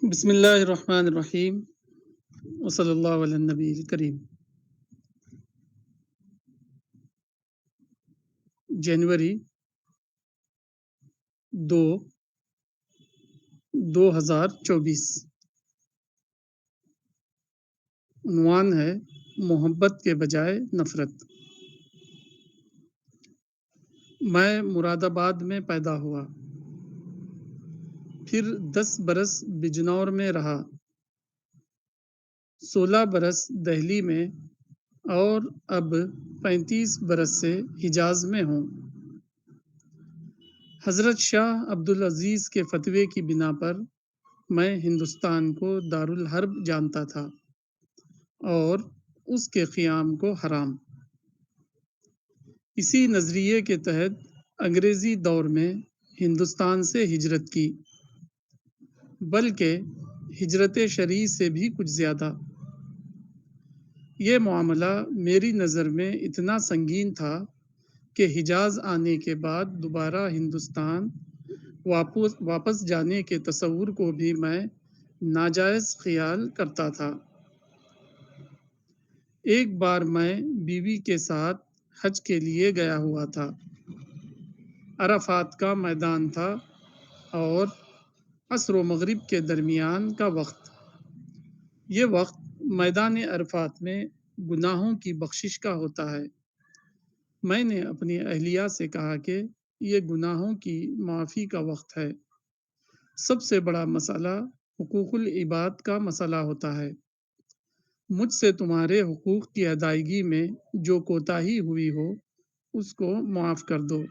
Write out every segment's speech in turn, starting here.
بسم اللہ الرحمن الرحیم وصلی اللہ علی النبی الکریم۔ جنوری 2024۔ عنوان ہے محبت کے بجائے نفرت۔ میں مراد آباد میں پیدا ہوا، پھر 10 برس بجنور میں رہا، 16 برس دہلی میں، اور اب 35 برس سے حجاز میں ہوں۔ حضرت شاہ عبدالعزیز کے فتوے کی بنا پر میں ہندوستان کو دارالحرب جانتا تھا اور اس کے قیام کو حرام۔ اسی نظریے کے تحت انگریزی دور میں ہندوستان سے ہجرت کی، بلکہ ہجرت شرعی سے بھی کچھ زیادہ۔ یہ معاملہ میری نظر میں اتنا سنگین تھا کہ حجاز آنے کے بعد دوبارہ ہندوستان واپس جانے کے تصور کو بھی میں ناجائز خیال کرتا تھا۔ ایک بار میں بیوی کے ساتھ حج کے لیے گیا ہوا تھا۔ عرفات کا میدان تھا اور عصر و مغرب کے درمیان کا وقت۔ یہ وقت میدان عرفات میں گناہوں کی بخشش کا ہوتا ہے۔ میں نے اپنی اہلیہ سے کہا کہ یہ گناہوں کی معافی کا وقت ہے۔ سب سے بڑا مسئلہ حقوق العباد کا مسئلہ ہوتا ہے۔ مجھ سے تمہارے حقوق کی ادائیگی میں جو کوتاہی ہوئی ہو اس کو معاف کر دو۔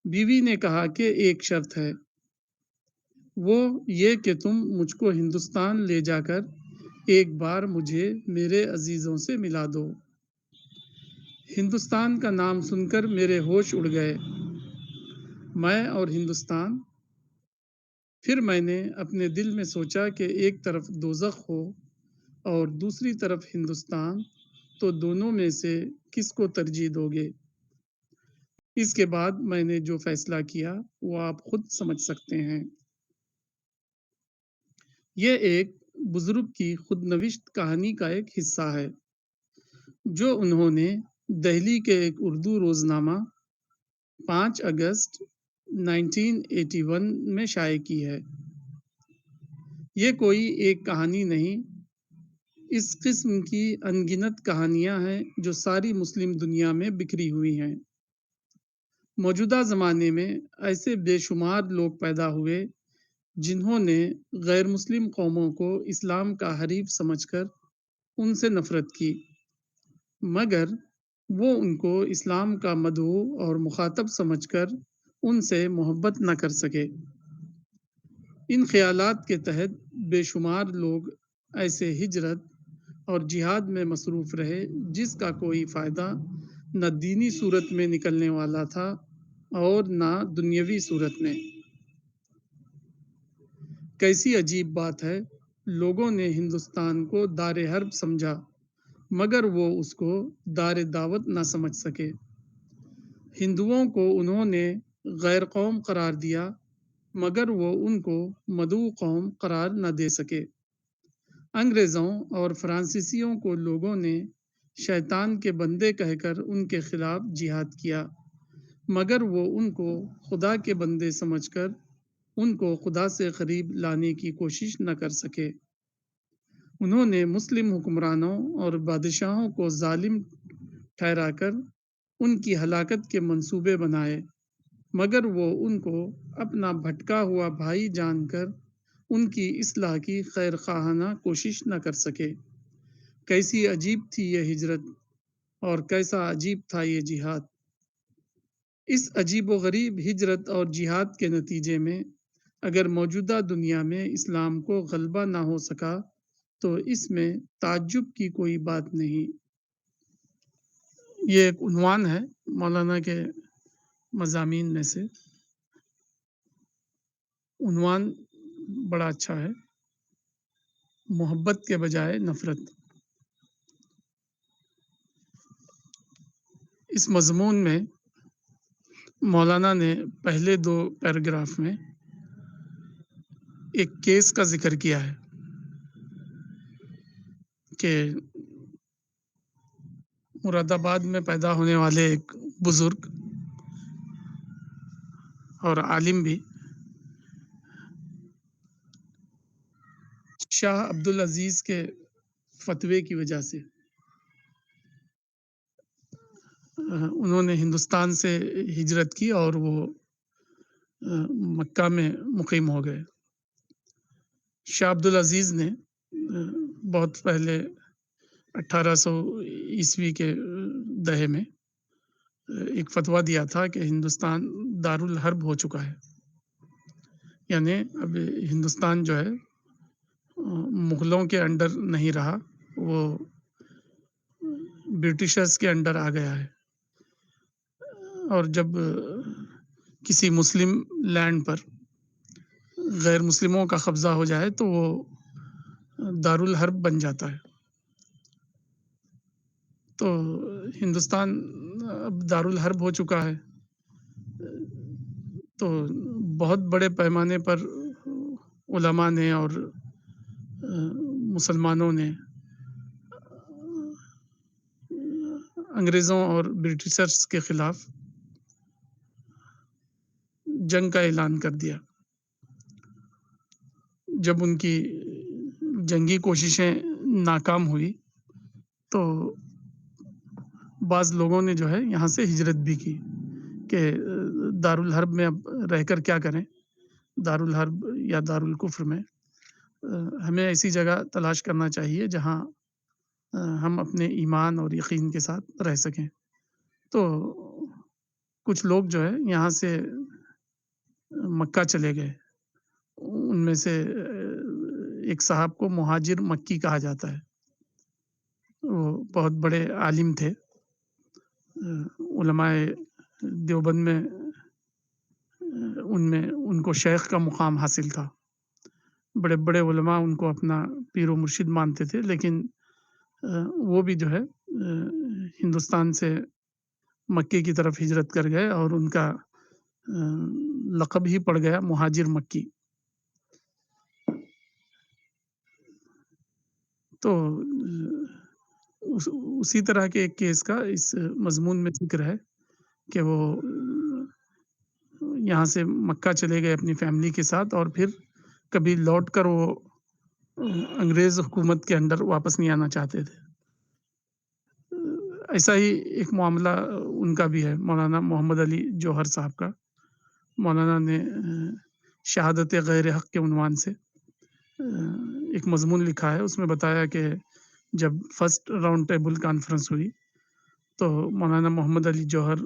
بیوی نے کہا کہ ایک شرط ہے، وہ یہ کہ تم مجھ کو ہندوستان لے جا کر ایک بار مجھے میرے عزیزوں سے ملا دو۔ ہندوستان کا نام سن کر میرے ہوش اڑ گئے۔ میں اور ہندوستان۔ پھر میں نے اپنے دل میں سوچا کہ ایک طرف دوزخ ہو اور دوسری طرف ہندوستان، تو دونوں میں سے کس کو ترجیح دو گے؟ اس کے بعد میں نے جو فیصلہ کیا وہ آپ خود سمجھ سکتے ہیں۔ یہ ایک بزرگ کی خود نوشت کہانی کا ایک حصہ ہے جو انہوں نے دہلی کے ایک اردو روزنامہ 5 اگست 1981 میں شائع کی ہے۔ یہ کوئی ایک کہانی نہیں، اس قسم کی ان گنت کہانیاں ہیں جو ساری مسلم دنیا میں بکھری ہوئی ہیں۔ موجودہ زمانے میں ایسے بے شمار لوگ پیدا ہوئے جنہوں نے غیر مسلم قوموں کو اسلام کا حریف سمجھ کر ان سے نفرت کی، مگر وہ ان کو اسلام کا مدعو اور مخاطب سمجھ کر ان سے محبت نہ کر سکے۔ ان خیالات کے تحت بے شمار لوگ ایسے ہجرت اور جہاد میں مصروف رہے جس کا کوئی فائدہ نہ دینی صورت میں نکلنے والا تھا اور نہ دنیاوی صورت میں۔ کیسی عجیب بات ہے، لوگوں نے ہندوستان کو دار حرب سمجھا مگر وہ اس کو دار دعوت نہ سمجھ سکے۔ ہندوؤں کو انہوں نے غیر قوم قرار دیا مگر وہ ان کو مدعو قوم قرار نہ دے سکے۔ انگریزوں اور فرانسیسیوں کو لوگوں نے شیطان کے بندے کہہ کر ان کے خلاف جہاد کیا مگر وہ ان کو خدا کے بندے سمجھ کر ان کو خدا سے قریب لانے کی کوشش نہ کر سکے۔ انہوں نے مسلم حکمرانوں اور بادشاہوں کو ظالم ٹھہرا کر ان کی ہلاکت کے منصوبے بنائے مگر وہ ان کو اپنا بھٹکا ہوا بھائی جان کر ان کی اصلاح کی خیر خواہانہ کوشش نہ کر سکے۔ کیسی عجیب تھی یہ ہجرت اور کیسا عجیب تھا یہ جہاد۔ اس عجیب و غریب ہجرت اور جہاد کے نتیجے میں اگر موجودہ دنیا میں اسلام کو غلبہ نہ ہو سکا تو اس میں تعجب کی کوئی بات نہیں۔ یہ ایک عنوان ہے مولانا کے مضامین میں سے۔ عنوان بڑا اچھا ہے، محبت کے بجائے نفرت۔ اس مضمون میں مولانا نے پہلے 2 پیراگراف میں ایک کیس کا ذکر کیا ہے کہ مراد آباد میں پیدا ہونے والے ایک بزرگ اور عالم بھی شاہ عبدالعزیز کے فتوے کی وجہ سے انہوں نے ہندوستان سے ہجرت کی اور وہ مکہ میں مقیم ہو گئے۔ شاہ عبدالعزیز نے بہت پہلے 1800 کے دہے میں ایک فتویٰ دیا تھا کہ ہندوستان دارالحرب ہو چکا ہے، یعنی اب ہندوستان جو ہے مغلوں کے انڈر نہیں رہا، وہ برٹشرز کے انڈر آ گیا ہے۔ اور جب کسی مسلم لینڈ پر غیر مسلموں کا قبضہ ہو جائے تو وہ دارالحرب بن جاتا ہے۔ تو ہندوستان اب دارالحرب ہو چکا ہے، تو بہت بڑے پیمانے پر علماء نے اور مسلمانوں نے انگریزوں اور برٹشرز کے خلاف جنگ کا اعلان کر دیا۔ جب ان کی جنگی کوششیں ناکام ہوئی تو بعض لوگوں نے جو ہے یہاں سے ہجرت بھی کی کہ دارالحرب میں اب رہ کر کیا کریں، دارالحرب یا دارالکفر میں ہمیں ایسی جگہ تلاش کرنا چاہیے جہاں ہم اپنے ایمان اور یقین کے ساتھ رہ سکیں۔ تو کچھ لوگ جو ہے یہاں سے مکہ چلے گئے، ان میں سے ایک صاحب کو مہاجر مکی کہا جاتا ہے، وہ بہت بڑے عالم تھے، علماء دیوبند میں ان کو شیخ کا مقام حاصل تھا، بڑے بڑے علماء ان کو اپنا پیر و مرشد مانتے تھے، لیکن وہ بھی جو ہے ہندوستان سے مکے کی طرف ہجرت کر گئے اور ان کا لقب ہی پڑ گیا مہاجر مکی۔ تو اسی طرح کے ایک کیس کا اس مضمون میں ذکر ہے کہ وہ یہاں سے مکہ چلے گئے اپنی فیملی کے ساتھ اور پھر کبھی لوٹ کر وہ انگریز حکومت کے انڈر واپس نہیں آنا چاہتے تھے۔ ایسا ہی ایک معاملہ ان کا بھی ہے، مولانا محمد علی جوہر صاحب کا۔ مولانا نے شہادت غیر حق کے عنوان سے ایک مضمون لکھا ہے، اس میں بتایا کہ جب فرسٹ راؤنڈ ٹیبل کانفرنس ہوئی تو مولانا محمد علی جوہر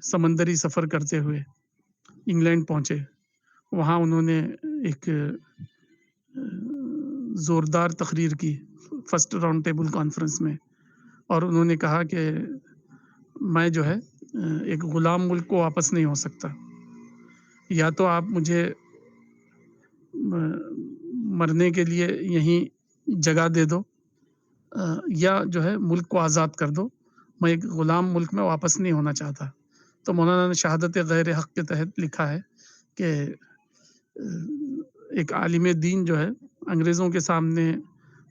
سمندری سفر کرتے ہوئے انگلینڈ پہنچے، وہاں انہوں نے ایک زوردار تقریر کی فرسٹ راؤنڈ ٹیبل کانفرنس میں، اور انہوں نے کہا کہ میں جو ہے ایک غلام ملک کو واپس نہیں ہو سکتا، یا تو آپ مجھے مرنے کے لیے یہیں جگہ دے دو یا جو ہے ملک کو آزاد کر دو، میں ایک غلام ملک میں واپس نہیں ہونا چاہتا۔ تو مولانا نے شہادت غیر حق کے تحت لکھا ہے کہ ایک عالم دین جو ہے انگریزوں کے سامنے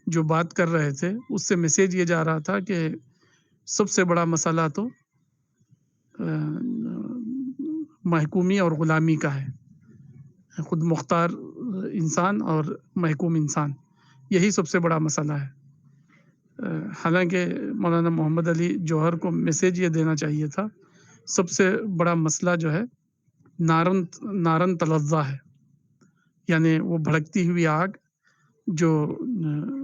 جو بات کر رہے تھے اس سے میسیج یہ جا رہا تھا کہ سب سے بڑا مسئلہ تو محکومی اور غلامی کا ہے، خود مختار انسان اور محکوم انسان، یہی سب سے بڑا مسئلہ ہے۔ حالانکہ مولانا محمد علی جوہر کو میسیج یہ دینا چاہیے تھا سب سے بڑا مسئلہ جو ہے نارن تلظہ ہے، یعنی وہ بھڑکتی ہوئی آگ جو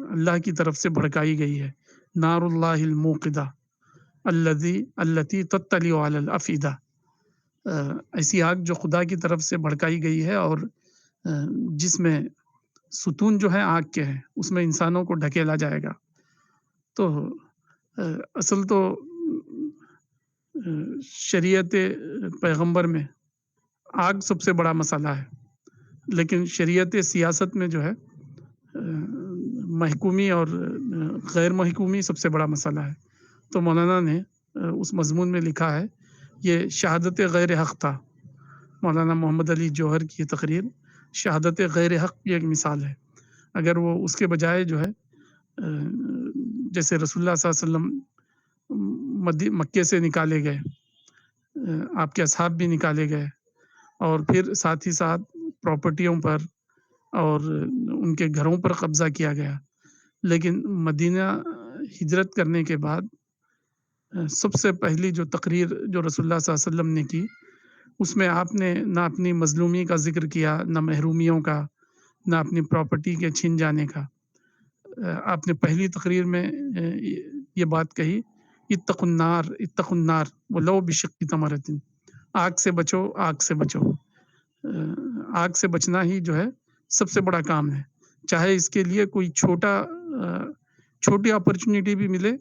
اللہ کی طرف سے بھڑکائی گئی ہے، نار اللہ الموقدہ التی تطلع علی الافئدہ، ایسی آگ جو خدا کی طرف سے بھڑکائی گئی ہے اور جس میں ستون جو ہے آگ کے ہیں اس میں انسانوں کو ڈھکیلا جائے گا۔ تو اصل تو شریعت پیغمبر میں آگ سب سے بڑا مسئلہ ہے، لیکن شریعت سیاست میں جو ہے محکومی اور غیر محکومی سب سے بڑا مسئلہ ہے۔ تو مولانا نے اس مضمون میں لکھا ہے یہ شہادت غیر حق تھا، مولانا محمد علی جوہر کی یہ تقریر شہادت غیر حق کی ایک مثال ہے۔ اگر وہ اس کے بجائے جو ہے جیسے رسول اللہ صلی اللہ علیہ وسلم مکے سے نکالے گئے، آپ کے اصحاب بھی نکالے گئے، اور پھر ساتھ ہی ساتھ پراپرٹیوں پر اور ان کے گھروں پر قبضہ کیا گیا، لیکن مدینہ ہجرت کرنے کے بعد سب سے پہلی جو تقریر جو رسول اللہ صلی اللہ علیہ وسلم نے کی، اس میں آپ نے نہ اپنی مظلومی کا ذکر کیا، نہ محرومیوں کا، نہ اپنی پراپرٹی کے چھن جانے کا۔ آپ نے پہلی تقریر میں یہ بات کہی، اتقوا النار اتقوا النار ولو بشق تمرۃ، آگ سے بچو، آگ سے بچو۔ آگ سے بچنا ہی جو ہے سب سے بڑا کام ہے، چاہے اس کے لیے کوئی چھوٹی اپرچونٹی بھی ملے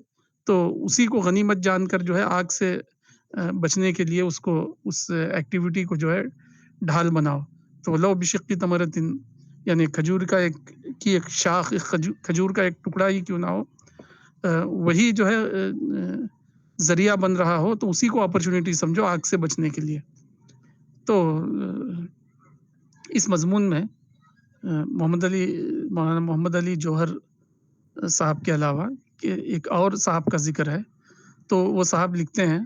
تو اسی کو غنیمت جان کر جو ہے آگ سے بچنے کے لیے اس ایکٹیویٹی کو جو ہے ڈھال بناؤ۔ تو لو بشق تمرۃ، یعنی کھجور کا ایک شاخ، کھجور کا ایک ٹکڑا ہی کیوں نہ ہو، وہی جو ہے ذریعہ بن رہا ہو تو اسی کو اپرچونٹی سمجھو آگ سے بچنے کے لیے۔ تو اس مضمون میں مولانا محمد علی جوہر صاحب کے علاوہ کہ ایک اور صاحب کا ذکر ہے، تو وہ صاحب لکھتے ہیں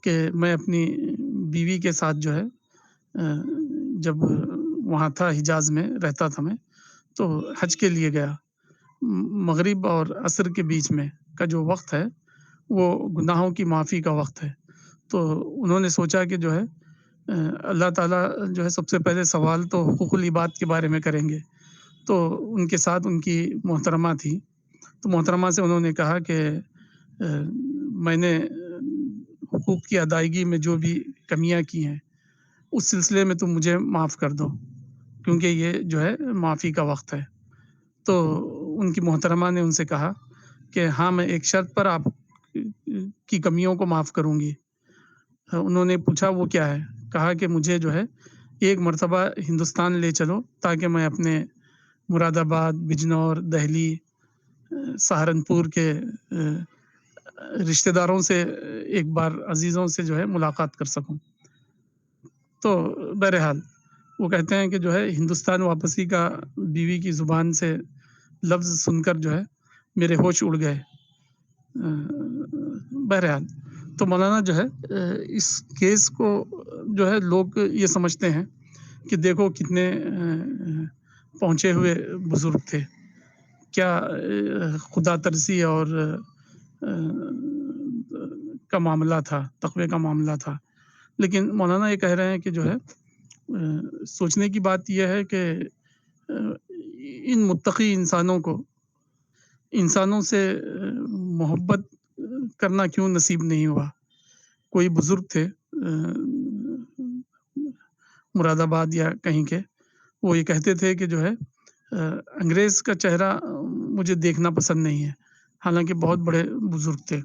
کہ میں اپنی بیوی کے ساتھ جو ہے جب وہاں تھا، حجاز میں رہتا تھا میں، تو حج کے لیے گیا۔ مغرب اور عصر کے بیچ میں کا جو وقت ہے وہ گناہوں کی معافی کا وقت ہے، تو انہوں نے سوچا کہ جو ہے اللہ تعالیٰ جو ہے سب سے پہلے سوال تو حقوق العباد کے بارے میں کریں گے، تو ان کے ساتھ ان کی محترمہ تھی، تو محترمہ سے انہوں نے کہا کہ میں نے حقوق کی ادائیگی میں جو بھی کمیاں کی ہیں اس سلسلے میں تم مجھے معاف کر دو، کیونکہ یہ جو ہے معافی کا وقت ہے۔ تو ان کی محترمہ نے ان سے کہا کہ ہاں، میں ایک شرط پر آپ کی کمیوں کو معاف کروں گی۔ انہوں نے پوچھا وہ کیا ہے؟ کہا کہ مجھے جو ہے ایک مرتبہ ہندوستان لے چلو تاکہ میں اپنے مراد آباد، بجنور، دہلی، سہارنپور کے رشتہ داروں سے ایک بار، عزیزوں سے جو ہے ملاقات کر سکوں۔ تو بہرحال وہ کہتے ہیں کہ جو ہے ہندوستان واپسی کا بیوی کی زبان سے لفظ سن کر جو ہے میرے ہوش اڑ گئے۔ بہرحال تو مولانا جو ہے اس کیس کو جو ہے لوگ یہ سمجھتے ہیں کہ دیکھو کتنے پہنچے ہوئے بزرگ تھے، کیا خدا ترسی اور کا معاملہ تھا، تقوی کا معاملہ تھا۔ لیکن مولانا یہ کہہ رہے ہیں کہ جو ہے سوچنے کی بات یہ ہے کہ ان متقی انسانوں سے محبت کرنا کیوں نصیب نہیں ہوا۔ کوئی بزرگ تھے مراد آباد یا کہیں کے، وہ یہ کہتے تھے کہ جو ہے انگریز کا چہرہ مجھے دیکھنا پسند نہیں ہے، حالانکہ بہت بڑے بزرگ تھے۔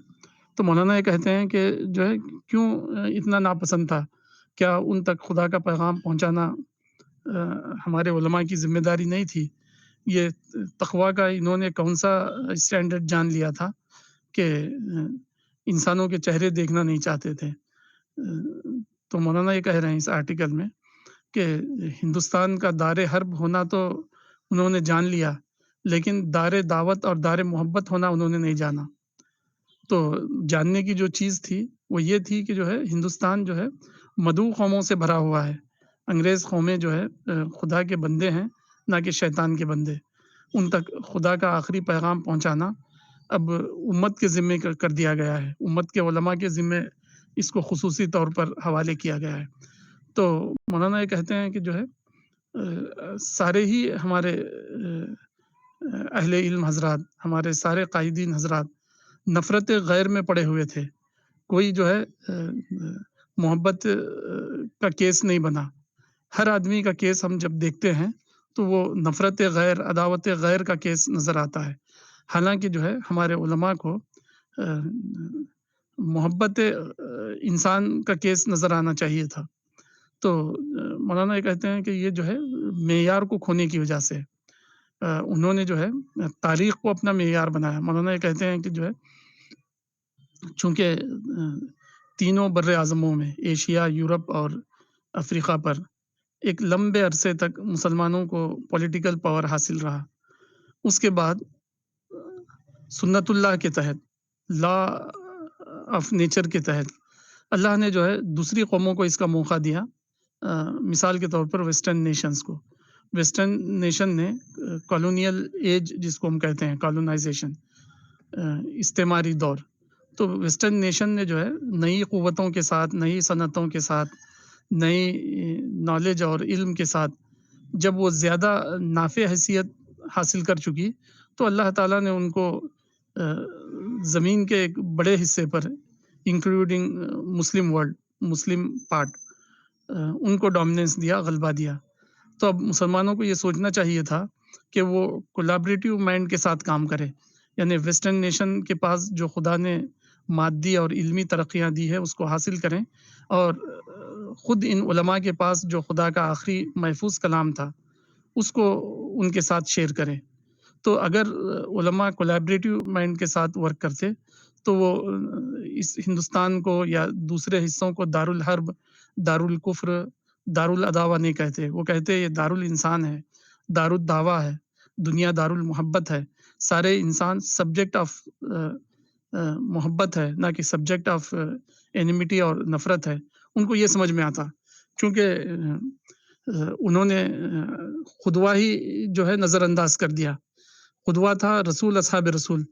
تو مولانا یہ کہتے ہیں کہ جو ہے کیوں اتنا ناپسند تھا، کیا ان تک خدا کا پیغام پہنچانا ہمارے علماء کی ذمہ داری نہیں تھی؟ یہ تقویٰ کا انہوں نے کون سا اسٹینڈرڈ جان لیا تھا کہ انسانوں کے چہرے دیکھنا نہیں چاہتے تھے۔ تو مولانا یہ کہہ رہے ہیں اس آرٹیکل میں کہ ہندوستان کا دار حرب ہونا تو انہوں نے جان لیا، لیکن دار دعوت اور دار محبت ہونا انہوں نے نہیں جانا۔ تو جاننے کی جو چیز تھی وہ یہ تھی کہ جو ہے ہندوستان جو ہے مدعو قوموں سے بھرا ہوا ہے، انگریز قومیں جو ہے خدا کے بندے ہیں نہ کہ شیطان کے بندے، ان تک خدا کا آخری پیغام پہنچانا اب امت کے ذمے کر دیا گیا ہے، امت کے علماء کے ذمے اس کو خصوصی طور پر حوالے کیا گیا ہے۔ تو مولانا یہ کہتے ہیں کہ جو ہے سارے ہی ہمارے اہل علم حضرات، ہمارے سارے قائدین حضرات نفرت غیر میں پڑے ہوئے تھے، کوئی جو ہے محبت کا کیس نہیں بنا۔ ہر آدمی کا کیس ہم جب دیکھتے ہیں تو وہ نفرت غیر، عداوت غیر کا کیس نظر آتا ہے، حالانکہ جو ہے ہمارے علماء کو محبت انسان کا کیس نظر آنا چاہیے تھا۔ تو مولانا یہ کہتے ہیں کہ یہ جو ہے معیار کو کھونے کی وجہ سے انہوں نے جو ہے تاریخ کو اپنا معیار بنایا۔ مولانا یہ کہتے ہیں کہ جو ہے چونکہ تینوں بر اعظموں میں، ایشیا، یورپ اور افریقہ پر ایک لمبے عرصے تک مسلمانوں کو پولیٹیکل پاور حاصل رہا۔ اس کے بعد سنت اللہ کے تحت، لا آف نیچر کے تحت اللہ نے جو ہے دوسری قوموں کو اس کا موقع دیا۔ مثال کے طور پر ویسٹرن نیشنز کو، ویسٹرن نیشن نے کالونیل ایج جس کو ہم کہتے ہیں، کالونائزیشن، استعماری دور، تو ویسٹرن نیشن نے جو ہے نئی قوتوں کے ساتھ، نئی صنعتوں کے ساتھ، نئی نالج اور علم کے ساتھ جب وہ زیادہ نافع حیثیت حاصل کر چکی، تو اللہ تعالیٰ نے ان کو زمین کے ایک بڑے حصے پر، انکلوڈنگ مسلم ورلڈ، مسلم پارٹ، ان کو ڈومیننس دیا، غلبہ دیا۔ تو اب مسلمانوں کو یہ سوچنا چاہیے تھا کہ وہ کولیبریٹو مائنڈ کے ساتھ کام کرے، یعنی ویسٹرن نیشن کے پاس جو خدا نے مادی اور علمی ترقیاں دی ہے اس کو حاصل کریں، اور خود ان علماء کے پاس جو خدا کا آخری محفوظ کلام تھا اس کو ان کے ساتھ شیئر کریں۔ تو اگر علماء کولیبریٹو مائنڈ کے ساتھ ورک کرتے تو وہ اس ہندوستان کو یا دوسرے حصوں کو دارالحرب، دارالکفر، دارالعداوہ نہیں کہتے، وہ کہتے یہ دارالانسان ہے، دارالدعوہ ہے، دنیا دارالمحبت ہے، سارے انسان سبجیکٹ آف محبت ہے، نہ کہ سبجیکٹ آف اینیمیٹی اور نفرت ہے۔ ان کو یہ سمجھ میں آتا، چونکہ انہوں نے خدوا ہی جو ہے نظر انداز کر دیا۔ خدوا تھا رسول، اصحاب رسول،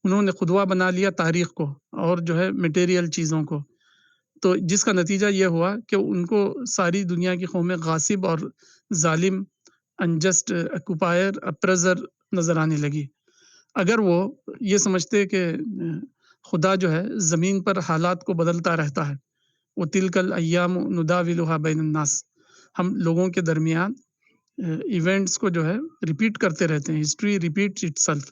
انہوں نے خدوا بنا لیا تاریخ کو اور جو ہے میٹیریل چیزوں کو، تو جس کا نتیجہ یہ ہوا کہ ان کو ساری دنیا کی قومیں غاصب اور ظالم، انجسٹ، اکوپائر، اپریزر نظر آنے لگی۔ اگر وہ یہ سمجھتے کہ خدا جو ہے زمین پر حالات کو بدلتا رہتا ہے، وہ تلک الایام نداولها بین الناس، ہم لوگوں کے درمیان ایونٹس کو جو ہے ریپیٹ کرتے رہتے ہیں، ہسٹری ریپیٹس اٹ سیلف،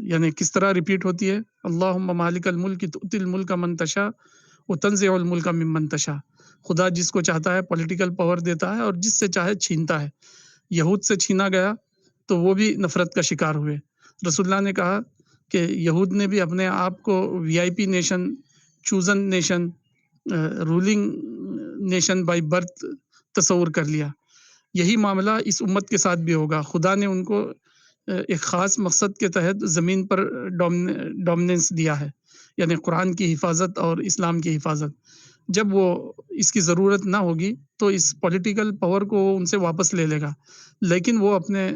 یعنی کس طرح ریپیٹ ہوتی ہے؟ اللہم مالک الملک تؤتی الملک من تشاء وتنزع الملک ممن تشاء، خدا جس کو چاہتا ہے پولیٹیکل پاور دیتا ہے اور جس سے چاہے چھینتا ہے۔ یہود سے چھینا گیا تو وہ بھی نفرت کا شکار ہوئے۔ رسول اللہ نے کہا کہ یہود نے بھی اپنے آپ کو V I P nation, chosen nation, ruling nation by birth تصور کر لیا۔ یہی معاملہ اس امت کے ساتھ بھی ہوگا۔ خدا نے ان کو ایک خاص مقصد کے تحت زمین پر ڈومیننس دیا ہے، یعنی قرآن کی حفاظت اور اسلام کی حفاظت۔ جب وہ اس کی ضرورت نہ ہوگی تو اس پولیٹیکل پاور کو وہ ان سے واپس لے لے گا، لیکن وہ اپنے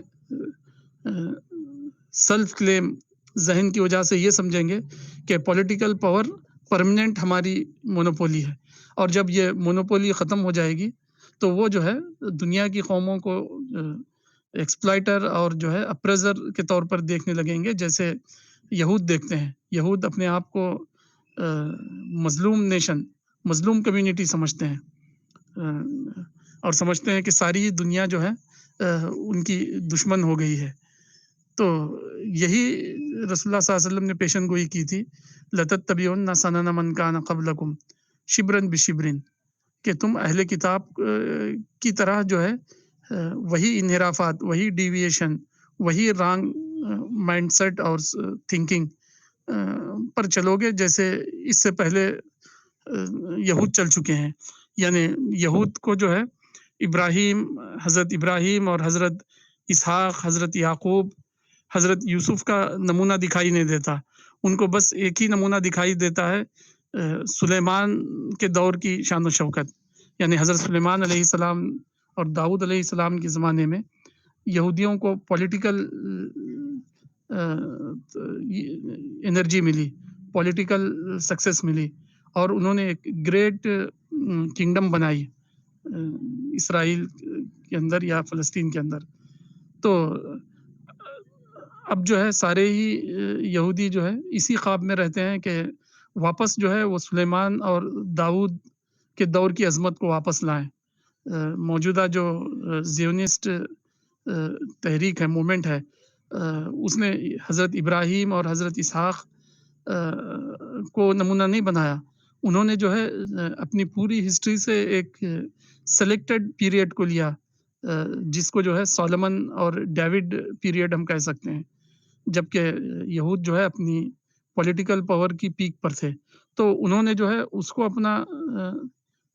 سیلف کلیم ذہن کی وجہ سے یہ سمجھیں گے کہ پولیٹیکل پاور پرماننٹ ہماری مونوپولی ہے، اور جب یہ مونوپولی ختم ہو جائے گی تو وہ جو ہے دنیا کی قوموں کو ایکسپلائٹر اور جو ہے اپریزر کے طور پر دیکھنے لگیں گے، جیسے یہود دیکھتے ہیں۔ یہود اپنے آپ کو مظلوم نیشن، مظلوم کمیونٹی سمجھتے ہیں، اور سمجھتے ہیں کہ ساری دنیا جو ہے ان کی دشمن ہو گئی ہے۔ تو یہی رسول اللہ صلی اللہ علیہ وسلم نے پیشن گوئی کی تھی، لَتَتَّبِعُنَّ سَنَنَ مَنْ كَانَ قَبْلَكُمْ شِبْرًا بِشِبْرٍ، کہ تم اہل کتاب کی طرح جو ہے وہی انحرافات، وہی ڈیویشن، وہی رانگ مائنڈ سیٹ اور تھنکنگ پر چلو گے جیسے اس سے پہلے یہود چل چکے ہیں۔ یعنی یہود کو جو ہے حضرت ابراہیم اور حضرت اسحاق، حضرت یعقوب، حضرت یوسف کا نمونہ دکھائی نہیں دیتا، ان کو بس ایک ہی نمونہ دکھائی دیتا ہے، سلیمان کے دور کی شان و شوکت، یعنی حضرت سلیمان علیہ السلام اور داؤد علیہ السلام کے زمانے میں یہودیوں کو پولیٹیکل انرجی ملی، پولیٹیکل سکسیس ملی، اور انہوں نے ایک گریٹ کنگڈم بنائی اسرائیل کے اندر یا فلسطین کے اندر۔ تو اب جو ہے سارے ہی یہودی جو ہے اسی خواب میں رہتے ہیں کہ واپس جو ہے وہ سلیمان اور داؤد کے دور کی عظمت کو واپس لائیں۔ موجودہ جو زیونسٹ تحریک ہے، مومنٹ ہے، اس نے حضرت ابراہیم اور حضرت اسحاق کو نمونہ نہیں بنایا، انہوں نے جو ہے اپنی پوری ہسٹری سے ایک سلیکٹڈ پیریڈ کو لیا، جس کو جو ہے سولمن اور ڈیوڈ پیریڈ ہم کہہ سکتے ہیں، جبکہ یہود جو ہے اپنی پولیٹیکل پاور کی پیک پر تھے، تو انہوں نے جو ہے اس کو اپنا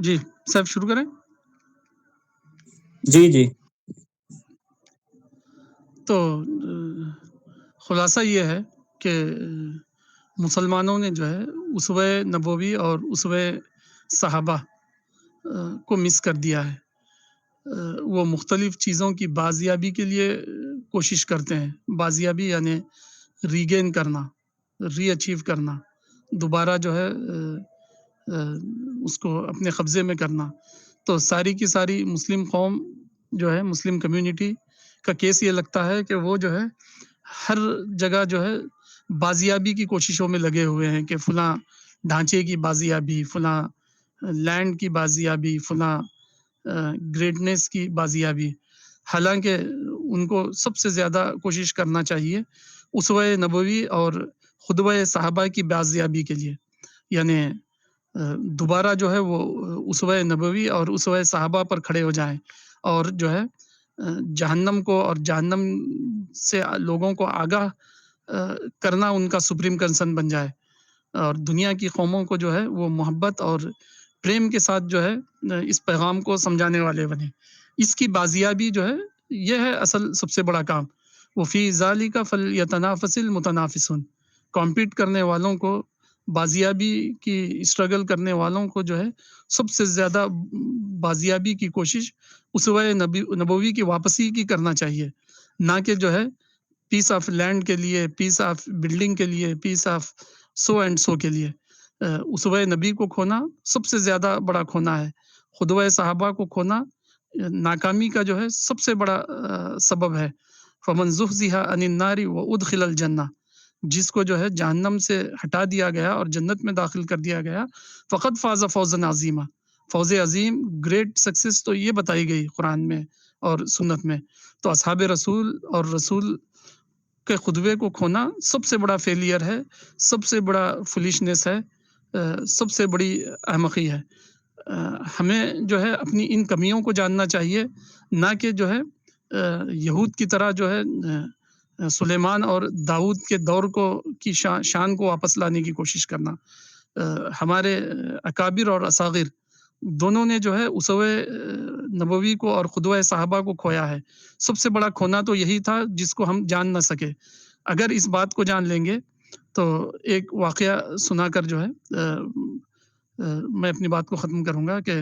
جی، صاحب شروع کریں؟ جی جی تو خلاصہ یہ ہے کہ مسلمانوں نے جو ہے اسوہ نبوی اور اسوہ صحابہ کو مس کر دیا ہے۔ وہ مختلف چیزوں کی بازیابی کے لیے کوشش کرتے ہیں۔ بازیابی یعنی ریگین کرنا، ری اچیو کرنا، دوبارہ جو ہے اس کو اپنے قبضے میں کرنا۔ تو ساری کی ساری مسلم قوم جو ہے، مسلم کمیونٹی کا کیس یہ لگتا ہے کہ وہ جو ہے ہر جگہ جو ہے بازیابی کی کوششوں میں لگے ہوئے ہیں کہ فلاں ڈھانچے کی بازیابی، فلاں لینڈ کی بازیابی، فلاں گریٹنیس کی بازیابی۔ حالانکہ ان کو سب سے زیادہ کوشش کرنا چاہیے اسوہ نبوی اور خطبہ صحابہ کی بازیابی کے لیے، یعنی دوبارہ جو ہے وہ اسوہ نبوی اور اسوہ صحابہ پر کھڑے ہو جائیں اور جو ہے جہنم کو اور جہنم سے لوگوں کو آگاہ کرنا ان کا سپریم کنسرن بن جائے، اور دنیا کی قوموں کو جو ہے وہ محبت اور پریم کے ساتھ جو ہے اس پیغام کو سمجھانے والے بنے۔ اس کی بازیابی جو ہے یہ ہے اصل سب سے بڑا کام۔ وفی ذالک فلیتنافس المتنافسون، کمپیٹ کرنے والوں کو، بازیابی کی اسٹرگل کرنے والوں کو جو ہے سب سے زیادہ بازیابی کی کوشش اسوہ نبوی کی واپسی کی کرنا چاہیے، نہ کہ جو ہے پیس آف لینڈ کے لیے، پیس آف بلڈنگ کے لیے، پیس آف سو اینڈ سو کے لیے۔ اسوہ نبی کو کھونا سب سے زیادہ بڑا کھونا ہے۔ خطبہ صحابہ کو کھونا ناکامی کا جو ہے سب سے بڑا سبب ہے۔ فمن زحزح عن النار وادخل الجنہ، جس کو جو ہے جہنم سے ہٹا دیا گیا اور جنت میں داخل کر دیا گیا، فقد فاز فوزا عظیما، فوز عظیم، گریٹ سکسیس تو یہ بتائی گئی قرآن میں اور سنت میں۔ تو اصحاب رسول اور رسول کے خطبے کو کھونا سب سے بڑا فیلئر ہے، سب سے بڑا فلیشنس ہے، سب سے بڑی احمقی ہے۔ ہمیں جو ہے اپنی ان کمیوں کو جاننا چاہیے، نہ کہ جو ہے یہود کی طرح جو ہے سلیمان اور داؤد کے دور کو کی شان کو واپس لانے کی کوشش کرنا۔ ہمارے اکابر اور اصاغر دونوں نے جو ہے اسوہ نبوی کو اور خطبہ صحابہ کو کھویا ہے۔ سب سے بڑا کھونا تو یہی تھا جس کو ہم جان نہ سکے۔ اگر اس بات کو جان لیں گے تو ایک واقعہ سنا کر جو ہے میں اپنی بات کو ختم کروں گا کہ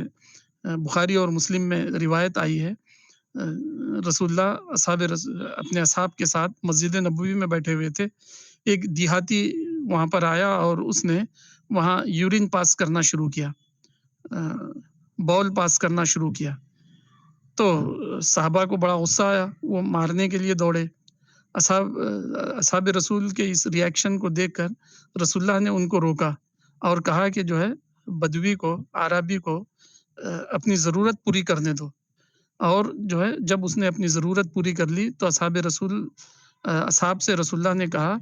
بخاری اور مسلم میں روایت آئی ہے، رسول اللہ اپنے اصحاب کے ساتھ مسجد نبوی میں بیٹھے ہوئے تھے۔ ایک دیہاتی وہاں پر آیا اور اس نے وہاں یورین پاس کرنا شروع کیا، بول پاس کرنا شروع کیا۔ تو صحابہ کو بڑا غصہ آیا، وہ مارنے کے لیے دوڑے۔ اصحاب رسول کے اس ری ایکشن کو دیکھ کر رسول اللہ نے ان کو روکا اور کہا کہ جو ہے بدوی کو، عربی کو اپنی ضرورت پوری کرنے دو۔ اور جو ہے جب اس نے اپنی ضرورت پوری کر لی تو اصحاب سے رسول اللہ نے کہا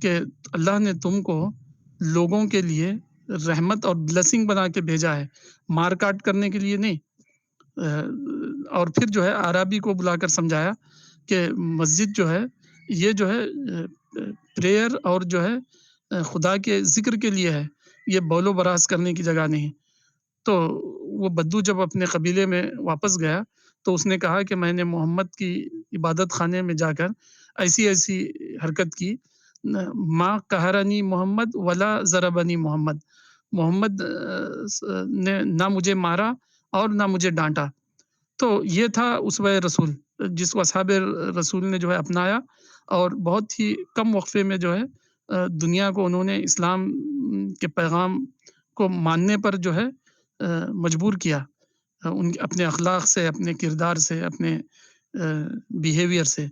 کہ اللہ نے تم کو لوگوں کے لیے رحمت اور بلیسنگ بنا کے بھیجا ہے، مار کاٹ کرنے کے لیے نہیں۔ اور پھر جو ہے عربی کو بلا کر سمجھایا کہ مسجد جو ہے یہ جو ہے پریئر اور جو ہے خدا کے ذکر کے لیے ہے، یہ بول و براز کرنے کی جگہ نہیں۔ تو وہ بدو جب اپنے قبیلے میں واپس گیا تو اس نے کہا کہ میں نے محمد کی عبادت خانے میں جا کر ایسی ایسی حرکت کی، ماں قہرنی محمد ولا ضربنی محمد، محمد نے نہ مجھے مارا اور نہ مجھے ڈانٹا۔ تو یہ تھا اسوہ رسول، جس کو اصحاب رسول نے جو ہے اپنایا اور بہت ہی کم وقفے میں جو ہے دنیا کو انہوں نے اسلام کے پیغام کو ماننے پر جو ہے مجبور کیا، ان اپنے اخلاق سے، اپنے کردار سے، اپنے بیہیویئر سے۔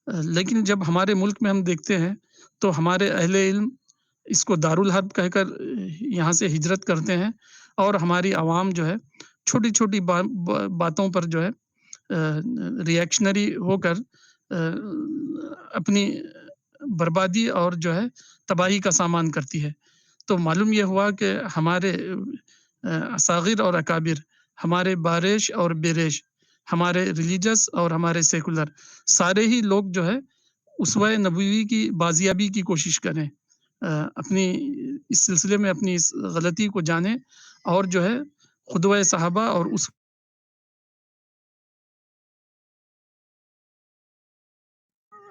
لیکن جب ہمارے ملک میں ہم دیکھتے ہیں تو ہمارے اہل علم اس کو دارالحرب کہہ کر یہاں سے ہجرت کرتے ہیں، اور ہماری عوام جو ہے چھوٹی چھوٹی باتوں پر جو ہے ری ایکشنری ہو کر اپنی بربادی اور جو ہے تباہی کا سامان کرتی ہے۔ تو معلوم یہ ہوا کہ ہمارے اصاغر اور اکابر، ہمارے باریش اور بیریش، ہمارے ریلیجس اور ہمارے سیکولر، سارے ہی لوگ جو ہے اسوہ نبوی کی بازیابی کی کوشش کریں، اپنی اس سلسلے میں اپنی اس غلطی کو جانیں اور جو ہے قدوہ صحابہ اور اس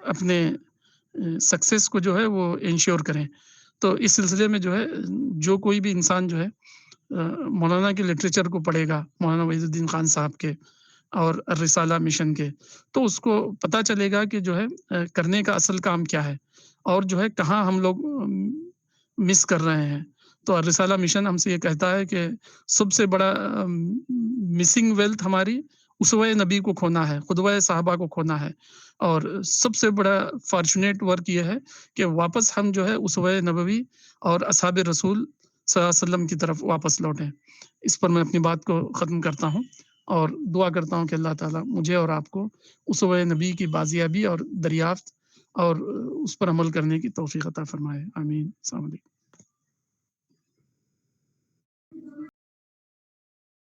اپنے سکسیس کو جو ہے وہ انشور کریں۔ تو اس سلسلے میں جو ہے جو کوئی بھی انسان جو ہے مولانا کے لٹریچر کو پڑھے گا، مولانا وحید الدین خان صاحب کے اور الرسالہ مشن کے، تو اس کو پتہ چلے گا کہ جو ہے کرنے کا اصل کام کیا ہے اور جو ہے کہاں ہم لوگ مس کر رہے ہیں۔ تو الرسالہ مشن ہم سے یہ کہتا ہے کہ سب سے بڑا مسنگ ویلتھ ہماری اسوہ نبی کو کھونا ہے، قدوہ صحابہ کو کھونا ہے، اور سب سے بڑا فارچونیٹ ورک یہ ہے کہ واپس ہم جو ہے اسوہ نبوی اور اصحاب رسول صلی اللہ علیہ وسلم کی طرف واپس لوٹیں۔ اس پر میں اپنی بات کو ختم کرتا ہوں اور دعا کرتا ہوں کہ اللہ تعالیٰ مجھے اور آپ کو اسوہ نبی کی بازیابی اور دریافت اور اس پر عمل کرنے کی توفیق عطا فرمائے، آمین۔ السلام علیکم۔